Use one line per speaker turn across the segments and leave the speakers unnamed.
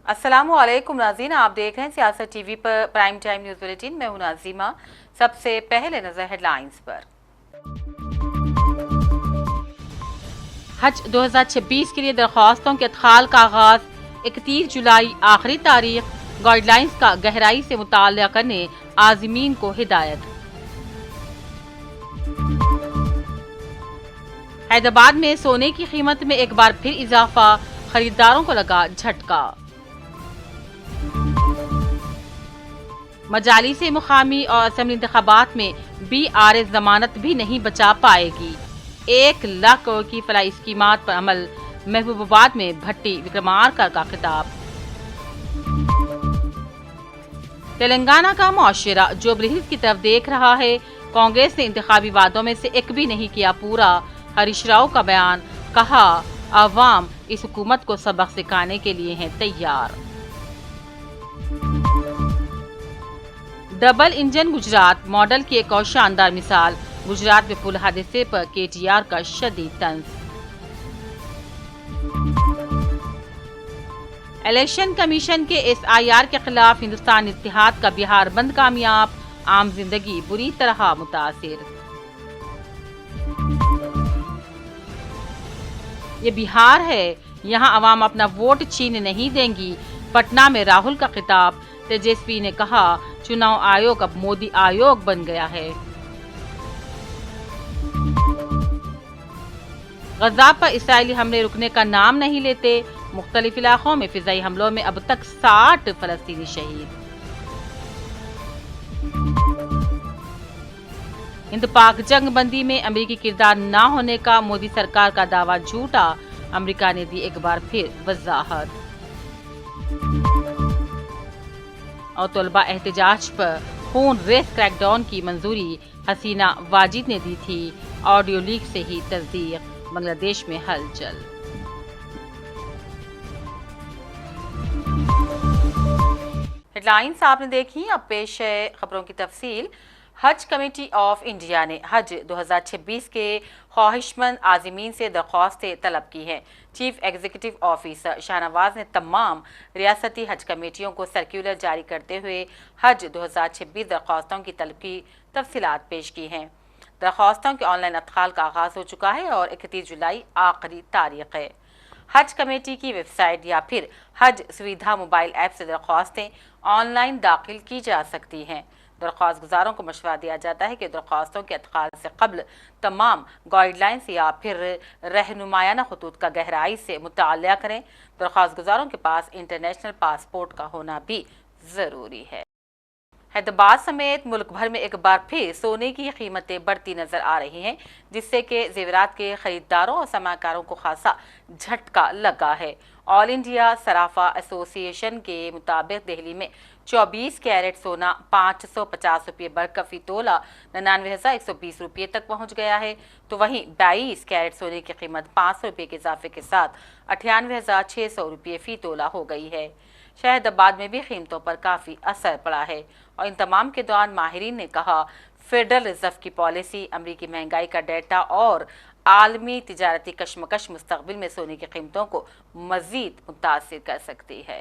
अस्सलामुअलैकुम नाज़रीन, आप देख रहे हैं सियासत टीवी पर प्राइम टाइम न्यूज़ बुलेटिन। मैं हूं नाज़िमा। सबसे पहले नजर हेडलाइंस पर। हज 2026 के लिए दरख्वास्तों के अदखाल का आगाज 31 जुलाई आखिरी तारीख। गाइडलाइंस का गहराई से मुताला करने आज़मीन को हिदायत। हैदराबाद में सोने की कीमत में एक बार फिर इजाफा, खरीदारों को लगा झटका। मजाली से मुकामी और असम्बली इंतखाबात में BRA जमानत भी नहीं बचा पाएगी। 1 लाख करोड़ की फलाई स्कीमात पर अमल, महबूबाबाद में भट्टी विक्रमार्का का खिताब। तेलंगाना का मुआशरा जुबली हिल्स की तरफ देख रहा है। कांग्रेस ने इंतखाबी वादों में से एक भी नहीं किया पूरा। हरीश राव का बयान, कहा अवाम इस हुकूमत को सबक सिखाने के लिए हैं तैयार। डबल इंजन गुजरात मॉडल की एक और शानदार मिसाल। गुजरात में पुल हादसे पर KTR का शदीद तंज। इलेक्शन कमीशन के SIR के खिलाफ हिंदुस्तान इत्तेहाद का बिहार बंद कामयाब, आम जिंदगी बुरी तरह मुतासिर। ये बिहार है, यहाँ अवाम अपना वोट छीन नहीं देंगी। पटना में राहुल का खिताब। तेजस्वी ने कहा चुनाव आयोग अब मोदी आयोग बन गया है। गजा पर इसराइली हमले रुकने का नाम नहीं लेते। मुख्तलिफ इलाकों में फिजाई हमलों में अब तक 60 फलस्तीनी शहीद। हिंद पाक जंग बंदी में अमेरिकी किरदार न होने का मोदी सरकार का दावा झूठा। अमेरिका ने दी एक बार फिर वजाहत। और तलबा एहतजाज पर खून रेस क्रैकडाउन की मंजूरी हसीना वाजिद ने दी थी। ऑडियो लीक से ही तस्दीक, बांग्लादेश में हलचल। हेडलाइंस आपने देखी, अब पेश है खबरों की तफसील। हज कमेटी ऑफ इंडिया ने हज 2026 के ख्वाहिशमंद आज़मीन से दरख्वास्तें तलब की हैं। चीफ एग्जीक्यूटिव ऑफिसर शाहनवाज ने तमाम रियासती हज कमेटियों को सर्कुलर जारी करते हुए हज 2026 दरख्वास्तों की तलब की तफसीलात पेश की हैं। दरख्वास्तों के ऑनलाइन अदखाल का आगाज हो चुका है और 31 जुलाई आखिरी तारीख है। हज कमेटी की वेबसाइट या फिर हज सुविधा मोबाइल ऐप से दरख्वास्तें ऑनलाइन दाखिल की जा सकती हैं। दरख्वास्त गुजारों को मशवरा दिया जाता है कि दरख्वास्तों के अदखाल से कबल तमाम गाइडलाइंस या फिर रहनुमायाना खतूत का गहराई से मुताला करें। दरख्वास्त गुजारों के पास इंटरनेशनल पासपोर्ट का होना भी ज़रूरी है। हैदराबाद समेत मुल्क भर में एक बार फिर सोने की कीमतें बढ़ती नजर आ रही हैं, जिससे कि जेवरात के खरीदारों और सरमाकारों को खासा झटका लगा है। ऑल इंडिया सराफा एसोसिएशन के मुताबिक दिल्ली में 24 कैरेट सोना 550 रुपये बढ़कर फी तोला 99,120 रुपये तक पहुंच गया है। तो वहीं 22 कैरेट सोने की कीमत 500 रुपये के इजाफे के साथ 98,600 रुपये फी तोला हो गई है। शहदाबाद में भी कीमतों पर काफ़ी असर पड़ा है और इन तमाम के दौरान माहिरीन ने कहा फेडरल रिजर्व की पॉलिसी, अमरीकी महंगाई का डेटा और आलमी तिजारती कशमकश मुस्तकबिल में सोने की कीमतों को मजीद मुतासिर कर सकती है।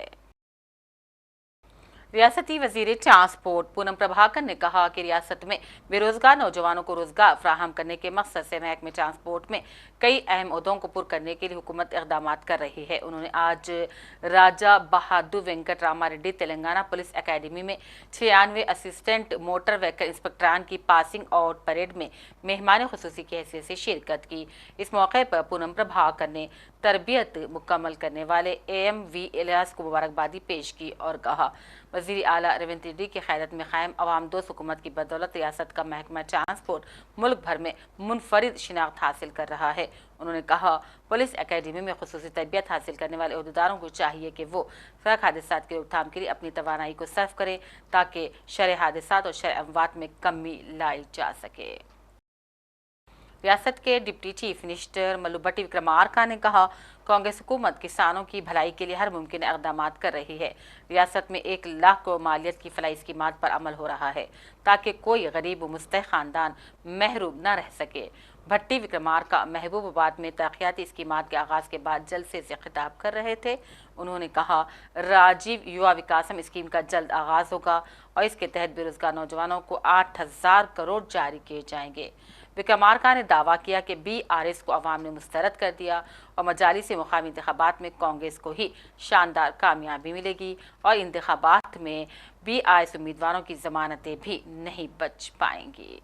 रियासती वजीर ट्रांसपोर्ट पूनम प्रभाकर ने कहा कि रियासत में बेरोजगार नौजवानों को रोजगार फ्राहम करने के मकसद से महकमे ट्रांसपोर्ट में कई अहम ओहदों को पुर करने के लिए हुकूमत इकदाम कर रही है। उन्होंने आज राजा बहादुर वेंकट रामा रेड्डी तेलंगाना पुलिस अकेडमी में 96 असिस्टेंट मोटर व्हीकल इंस्पेक्टरान की पासिंग आउट परेड में मेहमान खुसूसी की हैसियत से शिरकत की। इस मौके पर पूनम प्रभाकर ने तरबियत मुकम्मल करने वाले AMV इलियास को मुबारकबादी पेश की और कहा वज़ीर आला रेवंत रेड्डी की क़यादत में कायम अवाम दोस्त हुकूमत की बदौलत रियासत का महकमा ट्रांसपोर्ट मुल्क भर में मुनफरिद शिनाख्त हासिल कर रहा है। उन्होंने कहा पुलिस अकेडमी में खुसूसी तरबियत हासिल करने वाले अहदेदारों को चाहिए कि वो सड़क हादसा की रोकथाम के लिए अपनी तवानाई को सर्फ करें ताकि शर हादसा और शर अमवात में कमी लाई जा सके। रियासत के डिप्टी चीफ मिनिस्टर मल्लुभट्टी विक्रमार्का ने कहा, कांग्रेस हुकूमत किसानों की भलाई के लिए हर मुमकिन इक़दाम कर रही है। रियासत में 1 लाख को मालियत की फलाई स्कीमात पर अमल हो रहा है ताकि कोई गरीब व मुस्तहिक़ ख़ानदान महरूम न रह सके। भट्टी विक्रमार्का महबूबाबाद में तरक्याती स्कीमात के आगाज़ के बाद जलसे से खिताब कर रहे थे। उन्होंने कहा, राजीव युवा विकासम स्कीम का जल्द आगाज़ होगा और इसके तहत बेरोजगार नौजवानों को 8,000 करोड़ जारी किए जाएंगे। विक्रमार्का ने दावा किया कि BRS को अवाम ने मुस्तरद कर दिया और मजालिस मुकामी इंतखाबात में कांग्रेस को ही शानदार कामयाबी मिलेगी और इंतखाबात में BRS उम्मीदवारों की जमानतें भी नहीं बच पाएंगी।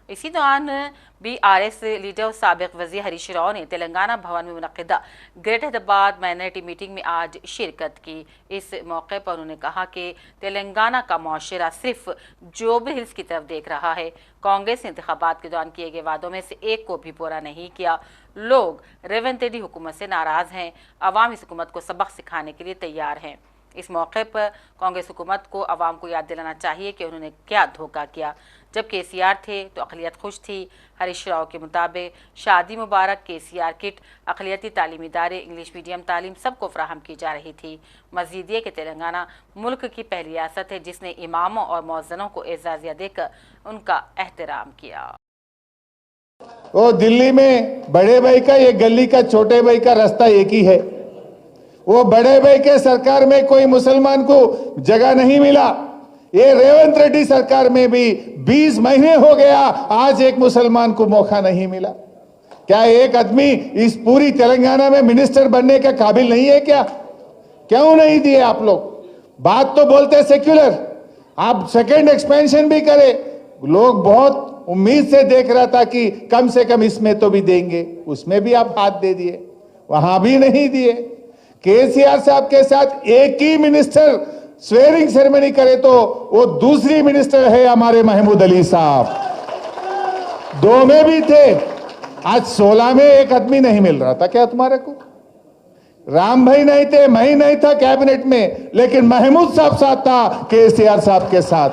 इसी दौरान BRS लीडर साबिक वज़ीर हरीश राव ने तेलंगाना भवन में मुनक़िदा ग्रेटर हैदराबाद माइनॉरिटी मीटिंग में आज शिरकत की। इस मौके पर उन्होंने कहा कि तेलंगाना का मुआशरा सिर्फ जोबल हिल्स की तरफ देख रहा है। कांग्रेस ने इंतखाबात के दौरान किए गए वादों में से एक को भी पूरा नहीं किया। लोग रेवंत रेड्डी हुकूमत से नाराज़ हैं। अवाम इस हुकूमत को सबक सिखाने के लिए तैयार हैं। इस मौके पर कांग्रेस हुकूमत को अवाम को याद दिलाना चाहिए कि उन्होंने क्या धोखा किया। जब KCR थे तो अक़लियत खुश थी। हरीश राव के मुताबिक शादी मुबारक, KCR किट, अक़लियती तालीमी इदारे, इंग्लिश मीडियम तालीम सबको फराहम की जा रही थी। मज़ीद ये कि तेलंगाना मुल्क की पहली रियासत है जिसने इमामों और मौज़्ज़िनों को एजाज़िया देकर उनका एहतराम किया।
वो दिल्ली में बड़े भाई का, ये गली का छोटे भाई का रास्ता एक ही है। वो बड़े भाई के सरकार में कोई मुसलमान को जगह नहीं मिला। ये रेवंत रेड्डी सरकार में भी 20 महीने हो गया, आज एक मुसलमान को मौका नहीं मिला। क्या एक आदमी इस पूरी तेलंगाना में मिनिस्टर बनने के काबिल नहीं है क्या? क्यों नहीं दिए आप लोग? बात तो बोलते सेक्युलर, आप सेकंड एक्सपेंशन भी करे। लोग बहुत उम्मीद से देख रहा था कि कम से कम इसमें तो भी देंगे, उसमें भी आप हाथ दे दिए, वहां भी नहीं दिए। KCR साहब के साथ एक ही मिनिस्टर स्वेरिंग सेरेमनी करे तो वो दूसरी मिनिस्टर है हमारे महमूद अली साहब, 2 में भी थे। आज 16 में एक आदमी नहीं मिल रहा था क्या तुम्हारे को? राम भाई नहीं थे, मैं ही नहीं था कैबिनेट में, लेकिन महमूद साहब साथ था KCR साहब के साथ।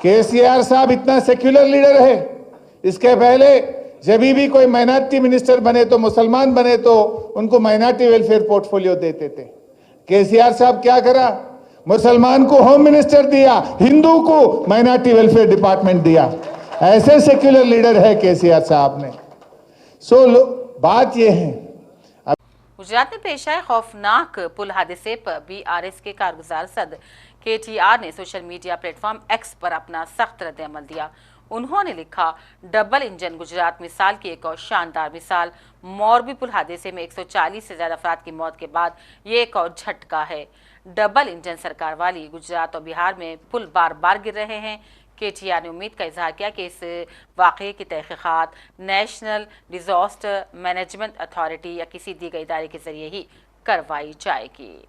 KCR साहब इतना सेक्युलर लीडर है। इसके पहले जब भी कोई माइनॉरिटी मिनिस्टर बने तो, मुसलमान बने तो उनको माइनॉरिटी वेलफेयर पोर्टफोलियो देते थे। KCR साहब क्या करा? मुसलमान को होम मिनिस्टर दिया, हिंदू को माइनॉरिटी वेलफेयर डिपार्टमेंट दिया। ऐसे सेक्युलर लीडर है KCR साहब ने। बात यह है,
गुजरात में पेश आए खौफनाक पुल हादसे पर BRS के कारगुजार सदर KTR ने सोशल मीडिया प्लेटफॉर्म X पर अपना सख्त रद्द-ए-अमल दिया। उन्होंने लिखा, डबल इंजन गुजरात मिसाल की एक और शानदार मिसाल। मोरबी पुल हादसे में 140 से ज़्यादा अफराद की मौत के बाद ये एक और झटका है। डबल इंजन सरकार वाली गुजरात और बिहार में पुल बार बार गिर रहे हैं। KTR ने उम्मीद का इजहार किया कि इस वाक़ये की तहक़ीक़ात नेशनल डिज़ास्टर मैनेजमेंट अथॉरिटी या किसी दी गई इदारे के ज़रिए ही करवाई जाएगी।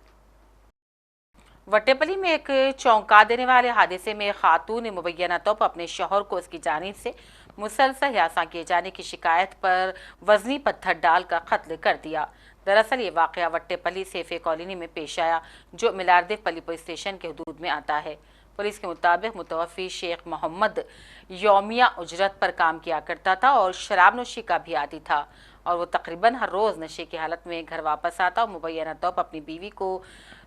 वट्टेपली में एक चौंका देने वाले हादसे में खातून ने मुबैना तौर पर अपने शौहर को उसकी जानिब से मुसलसल हिरासत किए जाने की शिकायत पर वजनी पत्थर डालकर कत्ल कर दिया। दरअसल ये वाक़या वट्टेपली सेफे कॉलोनी में पेश आया, जो मिलारदेव पल्ली पुलिस स्टेशन के हदूद में आता है। पुलिस के मुताबिक मुतवफ़ी शेख मोहम्मद यौमिया उजरत पर काम किया करता था और शराब नोशी का भी आदी था और वो तकरीबन हर रोज़ नशे की हालत में घर वापस आता और मुबैना तौर पर अपनी बीवी को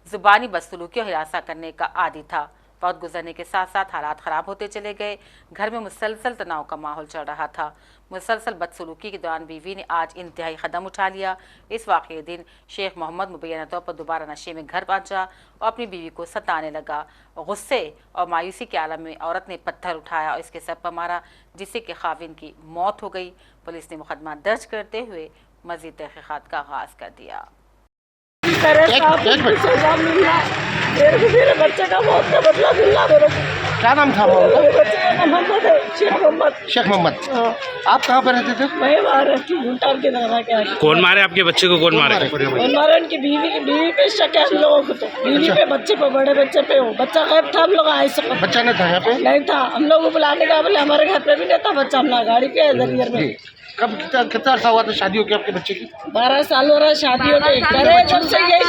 ज़ुबानी बदसलूकी और हिरासत करने का आदी था। वक्त गुजरने के साथ साथ हालात ख़राब होते चले गए। घर में मुसलसल तनाव का माहौल चल रहा था। मुसलसल बदसलूकी के दौरान बीवी ने आज इंतहाई कदम उठा लिया। इस वाक़े के दिन शेख मोहम्मद मुबैना तौर पर दोबारा नशे में घर पहुंचा और अपनी बीवी को सताने लगा। गुस्से और मायूसी के आलम में औरत ने पत्थर उठाया और इसके सर पर मारा, जिससे कि खाविन की मौत हो गई। पुलिस ने मुकदमा दर्ज करते हुए मज़ीद तहक़ीक़ात का आगाज़ कर दिया।
मेरे बच्चे का मौत का बदला मिलना मेरे को।
क्या नाम था
बच्चे मोहम्मद है, शेख मोहम्मद।
आप कहाँ पर रहते थे?
मैं वहाँ रहती हूँ, टाल के नगरा के आगे।
कौन मारे आपके बच्चे को? कौन मारे?
कौन मारे? उनकी बीवी पे शक है हम लोगों को। तो बीवी पे, बच्चे पे, बड़े बच्चे पे हो। बच्चा गायब था, हम लोग आए सब।
बच्चा नहीं था यहाँ पे?
नहीं था, हम लोग को बुलाने का बोले हमारे घर पे भी नहीं था बच्चा। हम गाड़ी पे जरियर में।
कब कितना अर्सा हुआ था शादी हो गई आपके बच्चे की?
12 साल हो रहा है शादी होते। करे जब से यही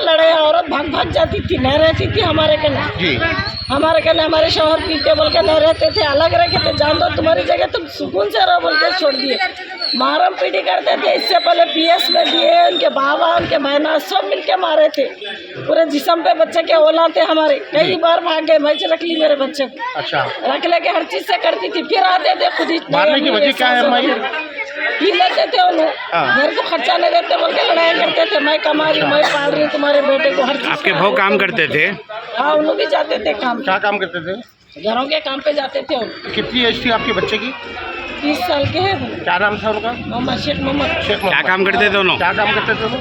लड़ाया औरत भाग जाती थी, नहीं रहती थी हमारे के ना।
जी
हमारे कहने हमारे शौहर पीते बोल के नहीं रहते थे, अलग रखे थे, जान दो तुम्हारी जगह तुम सुकून से रहो बोल के छोड़ दिए। मारम पीटी करते थे, इससे पहले PS में दिए, उनके बाबा उनके बहना सब मिलके मारे थे, पूरे जिस्म पे बच्चे के औलाद थे हमारे। कई बार भाग गए, मैं रख ली मेरे बच्चे को,
अच्छा,
रख लेके हर चीज से करती थी, फिर आते थे खुद ही।
मारने की वजह क्या है माई?
पी लेते थे उन्हें, घर को खर्चा नहीं देते बोल के लड़ाई करते थे, मैं कमा रही, मैं पाल रही तुम्हारे बेटे को, हर चीज।
आपके भाव काम करते थे?
हाँ, उन लोग भी जाते थे काम,
क्या काम करते थे?
घरों के काम पे जाते थे।
कितनी एज थी आपके बच्चे की?
30 साल के हैं।
क्या नाम था उनका?
मोहम्मद शेख मोहम्मद।
शेख
क्या
मोहम्मद।
काम करते दोनों?
क्या काम करते थे वो?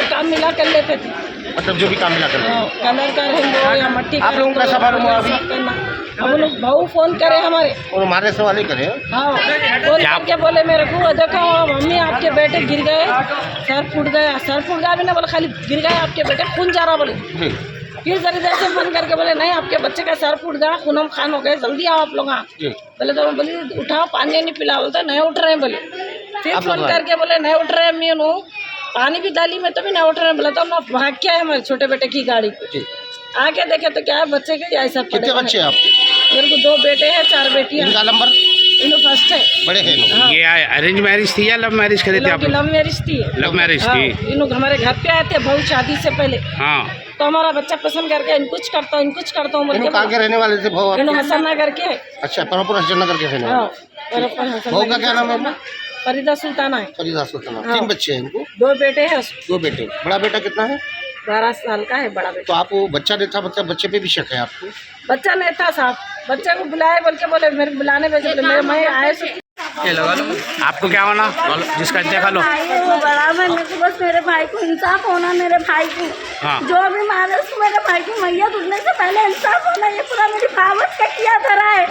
काम मिला कर लेते थे,
मतलब जो भी काम मिला करते थे।
कलर का रहेंगे या मट्टी का।
आप लोगों को कैसा मालूम हुआ अभी?
हम लोग भाऊ फोन करे हमारे,
और हमारे सवाल ही करे।
हाँ, फोन करके बोले मेरे को, देखो मम्मी आपके बेटे गिर गए, सर फूट गया, सर फूट गया भी ना बोले, खाली गिर गए आपके बेटे, खून जा रहा बोले।
जी।
फिर जरा देर से फोन करके बोले नहीं आपके बच्चे का सर फूट गया, खूनम खान हो गए, जल्दी आओ आप लोग।
जी।
बोले तो बोले उठाओ, पानी नहीं पिला, बोलते नहीं उठ रहे हैं बोले। फिर
आप
फोन
लोग
करके बोले नहीं उठ रहे हैं, मैं पानी भी डाली में तो भी नहीं उठ रहे हैं। बोला तो हम भाग के आए हमारे छोटे बेटे की गाड़ी पे,
जी।
आके देखे तो क्या है बच्चे के ऐसा पड़े।
कितने बच्चे हैं आपके?
मेरे को 2 बेटे हैं, 4 बेटियां।
इनका नंबर?
इन्हों फर्स्ट है।
बड़े हैं इन्हों।
हाँ।
ये अरेंज मैरिज थी या लव मैरिज करे थे आप?
लव मैरिज थी।
लव मैरिज थी।
इन्हों हमारे घर पे आए थे बहुत शादी से पहले,
हाँ,
तो हमारा बच्चा पसंद करके इन कुछ करता हूँ बोल
इन्हों कहाँ के
के।
रहने वाले थे भाव?
इन्हों हसन नगर के।
अच्छा, प्रॉपर हसन नगर के रहने
हाँ,
वाले।
हसन
भाव
नगर
का क्या नाम है?
फरीदा सुल्ताना है।
फरीदा सुल्ताना।
हाँ।
3 बच्चे हैं इनको?
2 बेटे हैं,
2 बेटे। बड़ा बेटा कितना है?
12 साल का है बड़ा बेटा।
तो आप वो बच्चा नहीं था, मतलब बच्चे पे भी शक है आपको?
बच्चा नहीं था साहब, बच्चे को बुलाए बोल के बोले मेरे बुलाने भेजे, बोले मेरे मैं आए से।
आपको क्या होना जिसका देखा लो?
भाई वो बड़ा, मैंने तो बस मेरे भाई को इंसाफ होना, मेरे भाई को
हाँ।
जो भी मारे उसको मेरे भाई को मैया उठने से पहले इंसाफ होना। ये पूरा मेरी भावच का किया धरा है।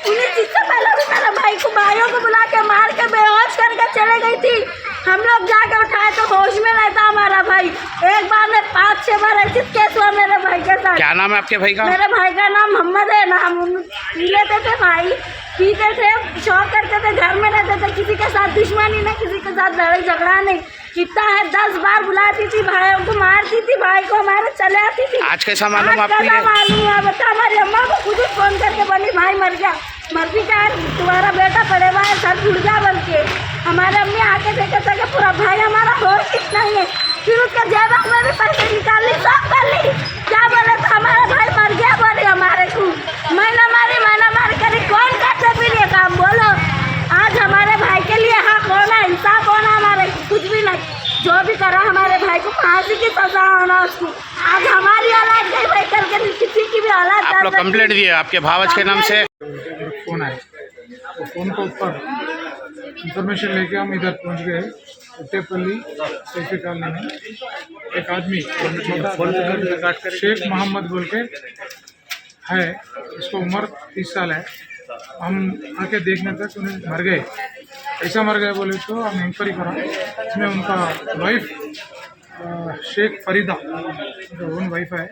उन्हें जिससे पहले भी मेरे भाई को भाइयों को बुला के मार के बेहोश करके चले गई थी। हम लोग जाके उठाए तो होश में नहीं था हमारा भाई। एक बार में 5-6 बार ऐसी केस हुआ मेरे भाई के साथ।
क्या नाम है आपके भाई का?
मेरे भाई का नाम मोहम्मद है। ना हम पी लेते थे भाई, पीते थे, शौक करते थे, घर में रहते थे, किसी के साथ दुश्मनी नहीं, किसी के साथ लड़ाई झगड़ा नहीं। कितना है 10 बार बुलाती थी, भाइयों को मारती थी, भाई को हमारे चले आती थी।
आज कैसा मालूम
आज
आपको?
कैसा मालूम हुआ बता? हमारी अम्मा को खुद ही फोन करके बोली भाई मर गया, मर भी क्या, तुम्हारा बेटा पड़े हुआ है, सर फूट गया बोल के। हमारे अम्मी आके देखे थे कि पूरा भाई हमारा और कुछ नहीं है। फिर उसका जेब में भी पैसे निकाल ली, सब कर ली। क्या बोले तो हमारा भाई मर गया बोले हमारे को। महीना मारी करी कौन करते फिर ये काम बोलो? आज हमारे भाई के लिए हक होना, इंसाफ होना, हमारे कुछ भी नहीं। जो भी करा हमारे भाई को फांसी की सजा होना उसको। आज हमारी औलाद गई भाई, कल के किसी की भी औलाद।
आप लोग कंप्लेंट दिए आपके भावच के नाम से?
फोन आया, तो फोन के ऊपर इंफॉर्मेशन लेके हम इधर पहुंच गए। उत्तेपल्ली सेल्फी कॉलोनी में एक आदमी शेख मोहम्मद बोल के है, इसको उम्र 30 साल है। हम आके देखने तक उन्हें मर गए। ऐसा मर गए बोले तो हम इंक्वायरी करा, इसमें उनका वाइफ शेख फरीदा जो ओन वाइफ है,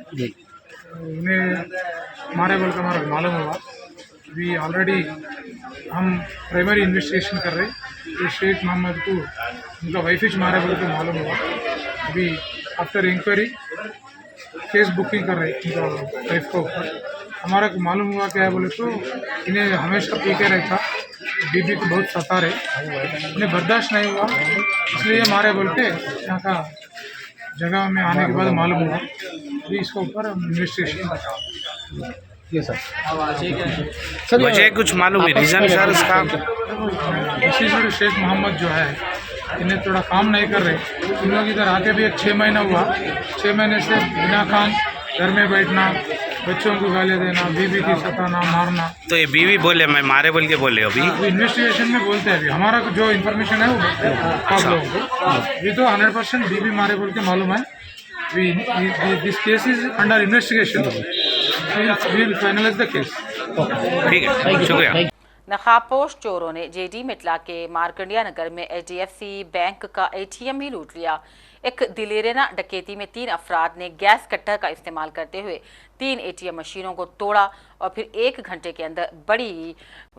उन्हें मारे बोल कर हमारा मालूम हुआ। अभी ऑलरेडी हम प्राइमरी इन्वेस्टिगेशन कर रहे। तो शेख मोहम्मद को उनका वाइफ मारे बोल के मालूम हुआ। अभी आफ्टर इंक्वायरी केस बुकिंग कर रहे उनका वाइफ के ऊपर। हमारा को मालूम हुआ क्या है बोले तो इन्हें हमेशा पी के रहता, बीबी को बहुत सता रहे, इन्हें बर्दाश्त नहीं हुआ, इसलिए मारे बोल के यहाँ का जगह में आने के बाद मालूम हुआ। अभी इसके ऊपर इन्वेस्टिगेशन।
ये सर
वजह कुछ मालूम है? रीजन सर इसका?
डिसीजड शेख मोहम्मद जो है, इन्हें थोड़ा काम नहीं कर रहे। इन लोग इधर आके भी 6 महीना हुआ। 6 महीने से बिना काम घर में बैठना, बच्चों को गालियाँ देना, बीवी की सताना, मारना।
तो ये बीवी बोले मैं मारे बोल के बोले? अभी
इन्वेस्टिगेशन में बोलते हैं। अभी हमारा जो इन्फॉर्मेशन है वो आप लोगों को अभी तो 100% बीवी मारे बोल के मालूम है। This case is under investigation, we will finalise the case.
ठीक है, शुक्रिया।
नकाबपोश चोरों ने जेडी मिटला के मारकंडिया नगर में एचडीएफसी बैंक का एटीएम भी लूट लिया। एक दिलेराना डकैती में 3 अफराद ने गैस कट्टर का इस्तेमाल करते हुए 3 एटीएम मशीनों को तोड़ा और फिर 1 घंटे के अंदर बड़ी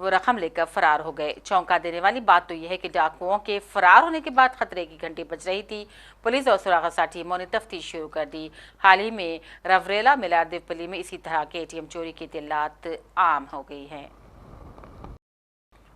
रकम लेकर फरार हो गए। चौंका देने वाली बात तो यह है कि डाकुओं के फरार होने के बाद खतरे की घंटी बज रही थी। पुलिस और सुरक्षा टीमों ने तफ्तीश शुरू कर दी। हाल ही में रवरेला मिलार देवपल्ली में इसी तरह के एटीएम चोरी की इत्तलात आम हो गई है।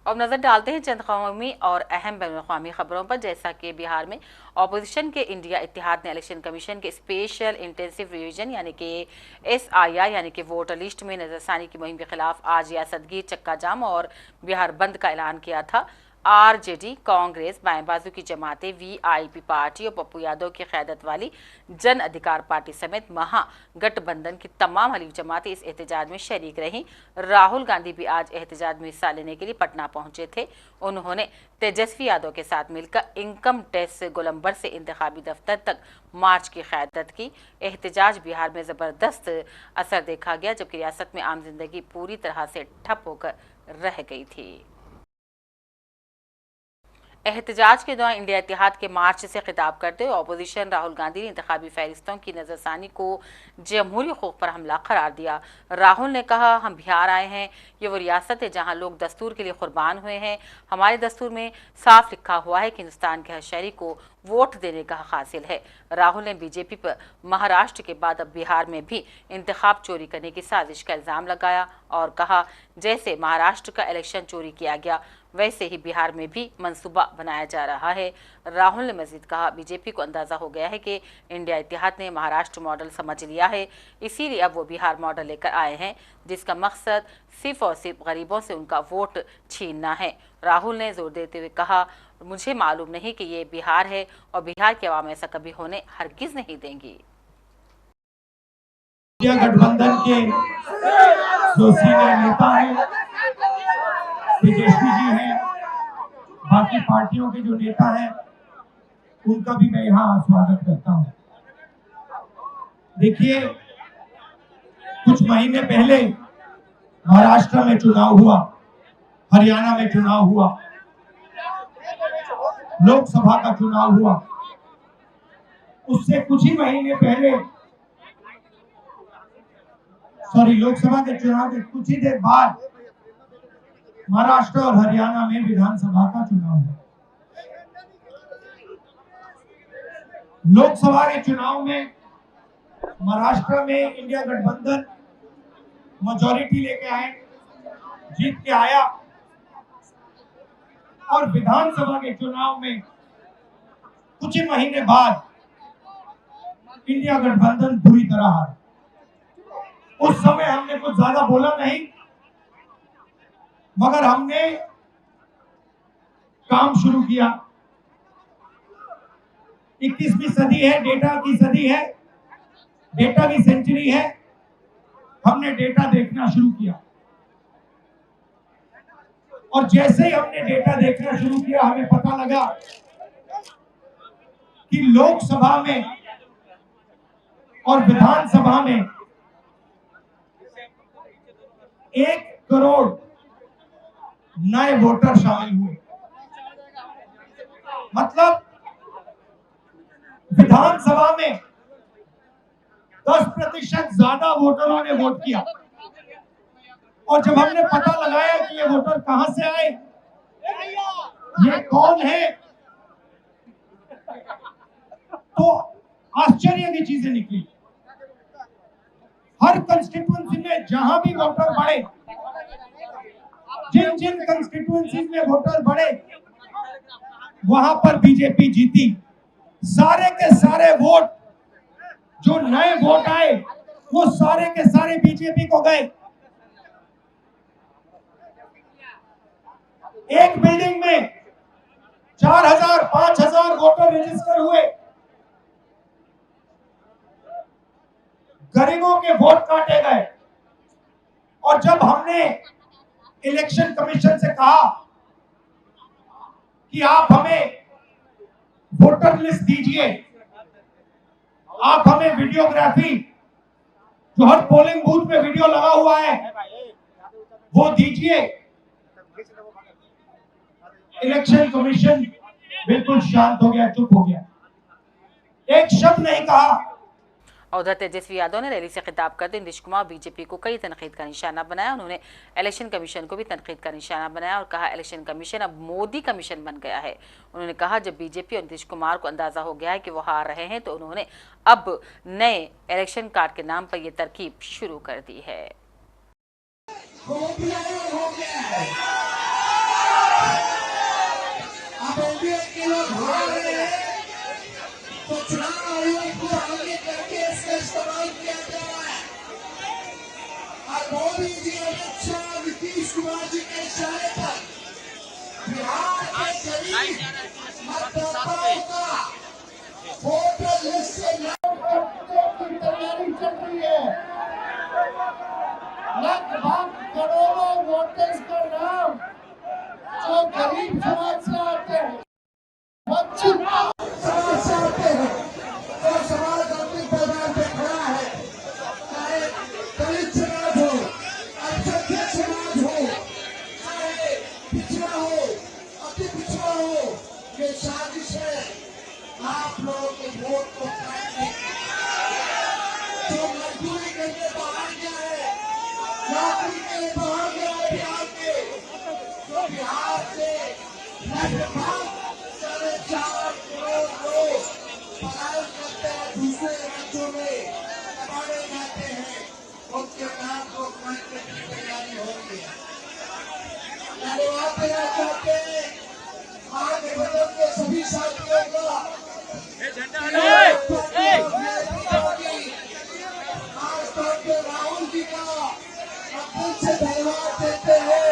अब नजर डालते हैं चंद कौमी और अहम बैनुल-अक़वामी खबरों पर। जैसा कि बिहार में ऑपोजिशन के इंडिया इत्तेहाद ने इलेक्शन कमीशन के स्पेशल इंटेंसिव रिवीजन यानी कि SIR यानी कि वोटर लिस्ट में नजरसानी की मुहिम के खिलाफ आज रियासतगीर चक्का जाम और बिहार बंद का ऐलान किया था। RJD, कांग्रेस, बाएं बाजू की जमातें, VIP पार्टी और पप्पू यादव की क़यादत वाली जन अधिकार पार्टी समेत महागठबंधन की तमाम हलीफ जमातें इस एहतजाज में शरीक रहीं। राहुल गांधी भी आज एहतजाज में हिस्सा लेने के लिए पटना पहुंचे थे। उन्होंने तेजस्वी यादव के साथ मिलकर इनकम टैक्स गोलंबर से इंतखाबी दफ्तर तक मार्च की क़यादत की। एहतजाज बिहार में ज़बरदस्त असर देखा गया, जबकि रियासत में आम जिंदगी पूरी तरह से ठप होकर रह गई थी। एहतजाज के दौरान इंडिया इत्तेहाद के मार्च से खिताब करते हुए ऑपोजिशन राहुल गांधी ने इंतखाबी फहरिस्तों की नजरसानी को जमहूरी हुकूक पर हमला करार दिया। राहुल ने कहा, हम बिहार आए हैं, ये वो रियासत है जहां लोग दस्तूर के लिए कुर्बान हुए हैं। हमारे दस्तूर में साफ लिखा हुआ है कि हिंदुस्तान के हर शहरी को वोट देने का हक हासिल है। राहुल ने बीजेपी पर महाराष्ट्र के बाद अब बिहार में भी इंतखाब चोरी करने की साजिश का इल्ज़ाम लगाया और कहा, जैसे महाराष्ट्र का इलेक्शन चोरी किया गया वैसे ही बिहार में भी मंसूबा बनाया जा रहा है। राहुल ने मजीद कहा, बीजेपी को अंदाज़ा हो गया है कि इंडिया इत्तेहाद ने महाराष्ट्र मॉडल समझ लिया है, इसीलिए अब वो बिहार मॉडल लेकर आए हैं, जिसका मकसद सिर्फ और सिर्फ गरीबों से उनका वोट छीनना है। राहुल ने जोर देते हुए कहा, मुझे मालूम नहीं कि ये बिहार है और बिहार के अवाम ऐसा कभी होने हरगिज नहीं देंगी।
गठबंधन के जो सीनियर नेता हैं, तेजस्वी जी हैं, बाकी पार्टियों के जो नेता हैं, उनका भी मैं यहाँ स्वागत करता हूँ। देखिए, कुछ महीने पहले महाराष्ट्र में चुनाव हुआ, हरियाणा में चुनाव हुआ, लोकसभा का चुनाव हुआ। उससे कुछ ही महीने पहले, लोकसभा के चुनाव के कुछ ही देर बाद महाराष्ट्र और हरियाणा में विधानसभा का चुनाव हुआ। लोकसभा के चुनाव में महाराष्ट्र में इंडिया गठबंधन मेजॉरिटी लेके आए, जीत के आया, और विधानसभा के चुनाव में कुछ ही महीने बाद इंडिया गठबंधन बुरी तरह हारा। उस समय हमने कुछ ज्यादा बोला नहीं, मगर हमने काम शुरू किया। 21वीं सदी है, डेटा की सदी है, डेटा की सेंचुरी है। हमने डेटा देखना शुरू किया और जैसे ही हमने डेटा देखना शुरू किया, हमें पता लगा कि लोकसभा में और विधानसभा में 1 करोड़ नए वोटर शामिल हुए। मतलब विधानसभा में 10% ज्यादा वोटरों ने वोट किया। और जब हमने पता लगाया कि ये वोटर कहां से आए, ये कौन है, तो आश्चर्य की चीजें निकली। हर कंस्टिट्यूएंसी में जहां भी वोटर बढ़े, जिन जिन कंस्टिट्यूएंसी में वोटर बढ़े, वहां पर बीजेपी जीती। सारे के सारे वोट, जो नए वोट आए, वो सारे के सारे बीजेपी को गए। एक बिल्डिंग में 4000 5000 वोटर रजिस्टर हुए। गरीबों के वोट काटे गए। और जब हमने इलेक्शन कमीशन से कहा कि आप हमें वोटर लिस्ट दीजिए, आप हमें वीडियोग्राफी, जो हर पोलिंग बूथ में वीडियो लगा हुआ है, वो दीजिए, इलेक्शन कमीशन बिल्कुल शांत हो गया, चुप हो गया, एक शब्द नहीं कहा।
उधर तेजस्वी यादव ने रैली से खिताब करते नीतीश कुमार बीजेपी को कई तनकीद का निशाना बनाया। उन्होंने इलेक्शन कमीशन को भी तनकीद का निशाना बनाया और कहा इलेक्शन कमीशन अब मोदी कमीशन बन गया है। उन्होंने कहा जब बीजेपी और नीतीश कुमार को अंदाजा हो गया है कि वो हार रहे हैं तो उन्होंने अब नए इलेक्शन कार्ड के नाम पर यह तरकीब शुरू कर दी है।
मोदी जी अमित शाह नीतीश कुमार जी के इशारे पर बिहार के गरीब मतदाताओं का वोटर लिस्ट से की तैयारी चल रही है। लगभग करोड़ों वोटर्स का नाम जो गरीब समाज से आते हैं, वंचित समाज से आते हैं, जो समाज अपनी पैदाइश पे खड़ा है, चाहे दलित समाज हो, अल्पसंख्यक समाज हो, चाहे पिछड़ा हो, अति पिछड़ा हो, ये साजिश है आप लोगों के वोट को काटने की। जो मजदूरी करके बाहर गया है, नौकरी के लिए बाहर गया है बिहार के, जो बिहार से लगभग 4.5 करोड़ लोग पलायन करते हैं, दूसरे राज्यों में कमाने जाते हैं, उनके नाम को काटने की तैयारी हो रही है। धन्यवाद देना चाहते हैं आगे बदल के सभी साथियों को, खासतौर पे राहुल जी का दिल से धन्यवाद देते हैं।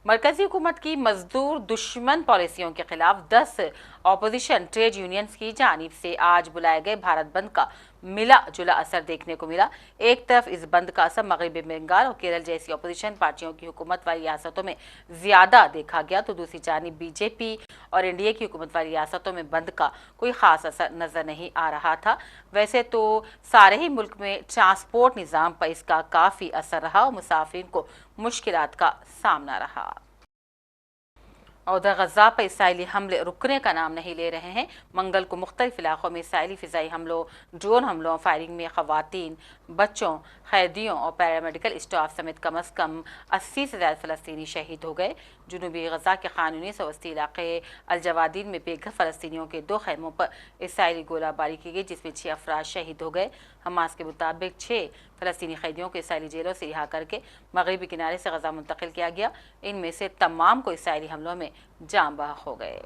मरकजी हुकूमत की मजदूर दुश्मन पॉलिसियों के खिलाफ 10 ऑपोजिशन ट्रेड यूनियंस की जानिब से आज बुलाए गए भारत बंद का मिला जुला असर देखने को मिला। एक तरफ इस बंद का असर मगरबी बंगाल और केरल जैसी ऑपोजिशन पार्टियों की हुकूमत वाली रियासतों में ज्यादा देखा गया तो दूसरी जानिब बीजेपी और एनडीए की हुकूमत वाली रियासतों में बंद का कोई खास असर नजर नहीं आ रहा था। वैसे तो सारे ही मुल्क में ट्रांसपोर्ट निज़ाम पर इसका काफ़ी असर रहा और मुसाफिर को मुश्किलात का सामना रहा। और उधर गजा पर इसराइली हमले रुकने का नाम नहीं ले रहे हैं। मंगल को मुख्तलिफ इलाकों में इसराइली फ़िज़ाई हमलों, ड्रोन हमलों और फायरिंग में ख़वातीन, बच्चों, कैदियों और पैरामेडिकल स्टाफ समेत कम अज़ कम 80 से ज़्यादा फ़लस्तीनी शहीद हो गए। जुनूबी गजा के खान यूनिस और वस्ती इलाके अल-जवादीन में बेघर फ़लस्तीनियों के 2 खैमों पर इसराइली गोलाबारी की गई जिसमें 6 अफराद शहीद हो गए। हमास के मुताबिक 6 फ़लस्तीनी कैदियों को इसराइली जेलों से रिहा करके मगरबी किनारे से गजा मुंतकिल किया गया। इनमें से तमाम को इसराइली हमलों में जान बहक हो गए।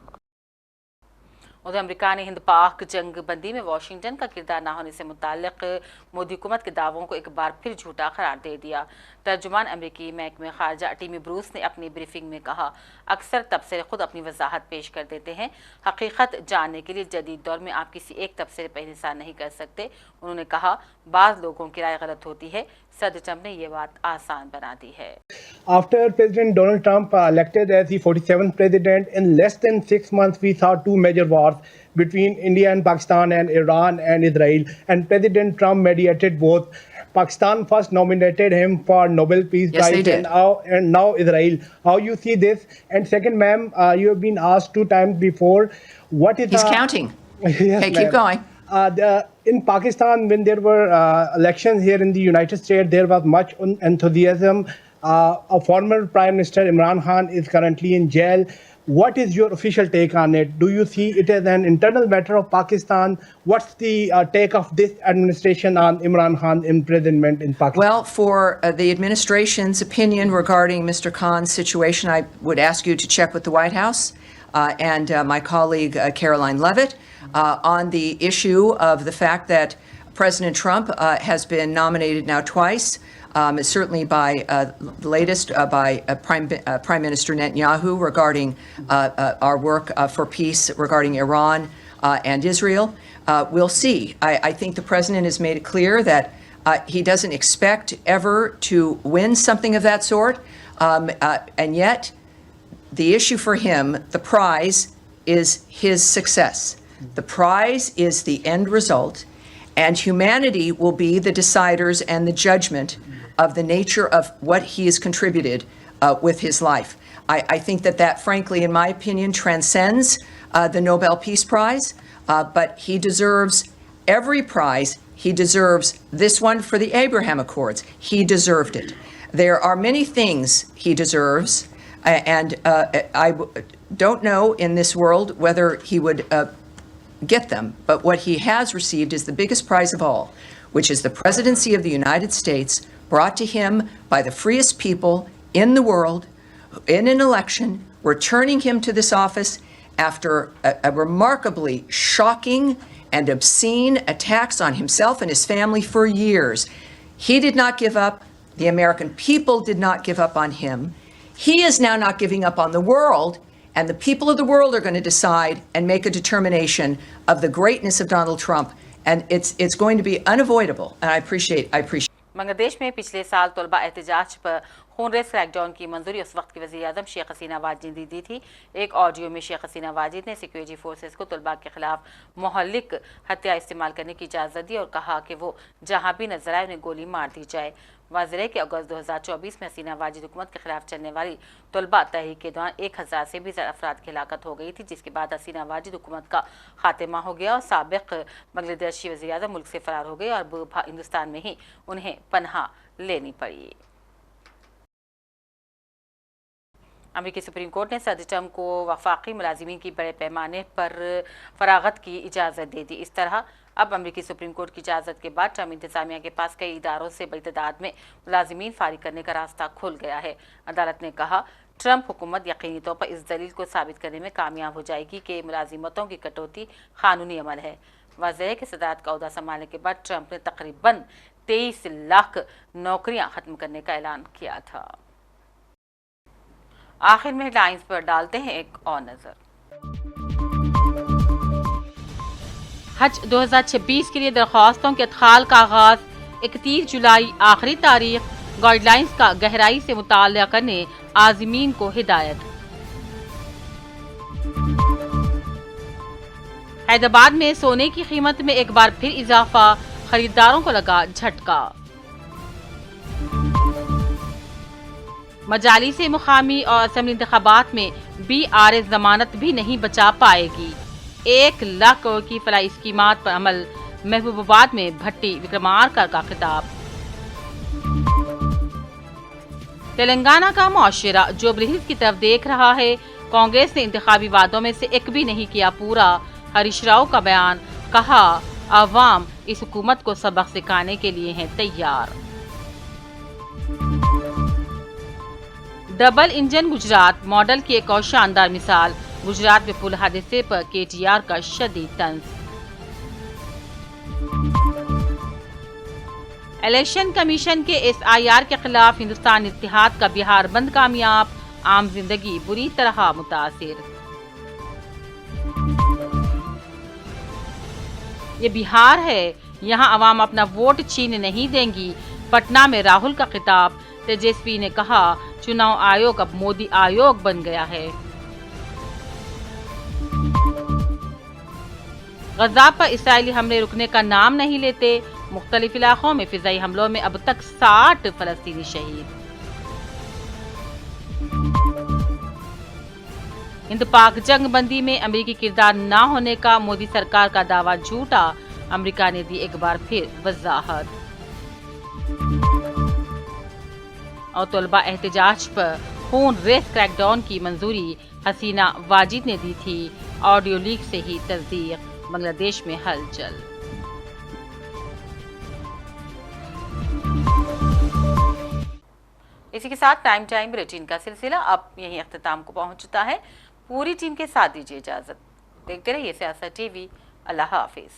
उधर अमेरिका ने हिंद पाक जंग बंदी में वाशिंगटन का किरदार न होने से मुताल्लिक मोदी हुकूमत के दावों को एक बार फिर झूठा करार दे दिया। तर्जुमान अमेरिकी महकमे खारजा टिमी ब्रूस ने अपनी ब्रीफिंग में कहा, अक्सर तबसरे खुद अपनी वजाहत पेश कर देते हैं। हकीकत जानने के लिए जदीद दौर में आप किसी एक तबसरे पर इंतज़ार नहीं कर सकते। उन्होंने कहा, बाज़ लोगों की राय गलत होती है। सदर ट्रंप ने ये बात आसान बना दी है।
After President Donald Trump elected as the 47th president, in less than 6 months we saw 2 major wars between India and Pakistan and Iran and Israel, and President Trump mediated both. Pakistan first nominated him for Nobel Peace Prize, and now Israel. How you see this? And second, ma'am, you have been asked 2 times before. What is
He's counting.
Yes,
okay, keep going.
In Pakistan, when there were elections here in the United States, there was much enthusiasm. A former Prime Minister Imran Khan is currently in jail. What is your official take on it? Do you see it as an internal matter of Pakistan? What's the take of this administration on Imran Khan's imprisonment in Pakistan?
Well, for the administration's opinion regarding Mr. Khan's situation, I would ask you to check with the White House and my colleague Caroline Levitt on the issue of the fact that President Trump has been nominated now twice certainly by the latest by Prime Minister Netanyahu regarding our work for peace regarding Iran and Israel. We'll see. I think the president has made it clear that he doesn't expect ever to win something of that sort, and yet the issue for him, the prize, is his success. The prize is the end result, and humanity will be the deciders and the judgment of the nature of what he has contributed with his life. I think that, frankly, in my opinion, transcends the Nobel Peace Prize, but he deserves every prize. He deserves this one for the Abraham Accords. He deserved it. There are many things he deserves, and I don't know in this world whether he would get them, but what he has received is the biggest prize of all, which is the presidency of the United States, brought to him by the freest people in the world in an election, returning him to this office after a remarkably shocking and obscene attacks on himself and his family for years. He did not give up. The American people did not give up on him. He is now not giving up on the world, and the people of the world are going to decide and make a determination of the greatness of Donald Trump, and it's going to be unavoidable, and I appreciate.
Bangladesh में पिछले साल तलबा एहतजाज पर खूनरेज crackdown की मंजूरी उस वक्त की वज़ीर आज़म शेख हसीना वाजिद ने दी थी। एक ऑडियो में शेख हसीना वाजिद ने सिक्योरिटी फोर्सेस को तलबा के खिलाफ मुहल्लिक हथियार इस्तेमाल करने की इजाज़त दी और कहा कि वो जहाँ भी नजर आए उन्हें गोली मार दी जाए। वाज़ेह है कि अगस्त 2024 में हसीना वाजिद हुकूमत के खिलाफ चलने वाली तलबा तहरीक के दौरान 1000 से भी ज़्यादा अफराद की हलाकत हो गई थी, जिसके बाद हसीना वाजिद हुकूमत का खात्मा हो गया और साबिक बांग्लादेशी वज़ीर आज़म मुल्क से फरार हो गए और अब हिंदुस्तान में ही उन्हें पनाह लेनी पड़ी। अमेरिकी सुप्रीम कोर्ट ने सदर ट्रंप को वफाकी मुलाजिमीन की बड़े पैमाने पर फरागत की इजाज़त दे दी। इस तरह अब अमेरिकी सुप्रीम कोर्ट की इजाज़त के बाद ट्रंप इंतजामिया के पास कई इदारों से बड़ी तादाद में मुलाजिमीन फारिग करने का रास्ता खुल गया है। अदालत ने कहा ट्रंप हुकूमत यकीनी तौर पर इस दलील को साबित करने में कामयाब हो जाएगी कि मुलाजिमतों की कटौती कानूनी अमल है। वाज़ेह है कि सदारत का ओहदा संभालने के बाद ट्रंप ने तकरीबन 23 लाख नौकरियां खत्म करने का ऐलान किया था। आखिर में हेडलाइंस पर डालते हैं एक और नजर। हज 2026 के लिए दरख्वास्तों के अदखाल का आगाज 31 जुलाई आखिरी तारीख। गाइडलाइंस का गहराई से मुताला करने आज़मीन को हिदायत। हैदराबाद में सोने की कीमत में एक बार फिर इजाफा, खरीदारों को लगा झटका। मजालिस मुकामी और असेंबली इंतखाबात में BRA जमानत भी नहीं बचा पाएगी। 1 लाख करोड़ की फलाई स्कीमात पर अमल। महबूबाबाद में भट्टी विक्रमार्का का खिताब। तेलंगाना का मुआशरा जोबरहित की तरफ देख रहा है। कांग्रेस ने इंतखाबी वादों में से एक भी नहीं किया पूरा। हरीश राव का बयान, कहा अवाम इस हुकूमत को सबक सिखाने के लिए हैं तैयार। डबल इंजन गुजरात मॉडल की एक और शानदार मिसाल। गुजरात में पुल हादसे पर KTR का शदीद तंज। इलेक्शन कमीशन के SIR के खिलाफ हिंदुस्तान इत्तेहाद का बिहार बंद कामयाब। आम जिंदगी बुरी तरह मुतासिर। ये बिहार है, यहाँ अवाम अपना वोट छीन नहीं देंगी। पटना में राहुल का खिताब। तेजस्वी ने कहा चुनाव आयोग अब मोदी आयोग बन गया है। गजा पर इस्राएली हमले रुकने का नाम नहीं लेते। मुख्तलिफ इलाकों में फिजाई हमलों में अब तक 60 फलस्तीनी शहीद। हिंद पाक जंग बंदी में अमेरिकी किरदार न होने का मोदी सरकार का दावा झूठा। अमेरिका ने दी एक बार फिर वजाहत। और तलबा एहतजाज पर खून रेस क्रैकडाउन की मंजूरी हसीना वाजिद ने दी थी। ऑडियो लीक से ही तस्दीक। बांग्लादेश में हलचल। इसी के साथ टाइम बुलेटिन का सिलसिला अब यहीं अख्ताम को पहुंचता है। पूरी टीम के साथ दीजिए इजाजत। देखते रहिए सियासत TV। अल्लाह हाफिज।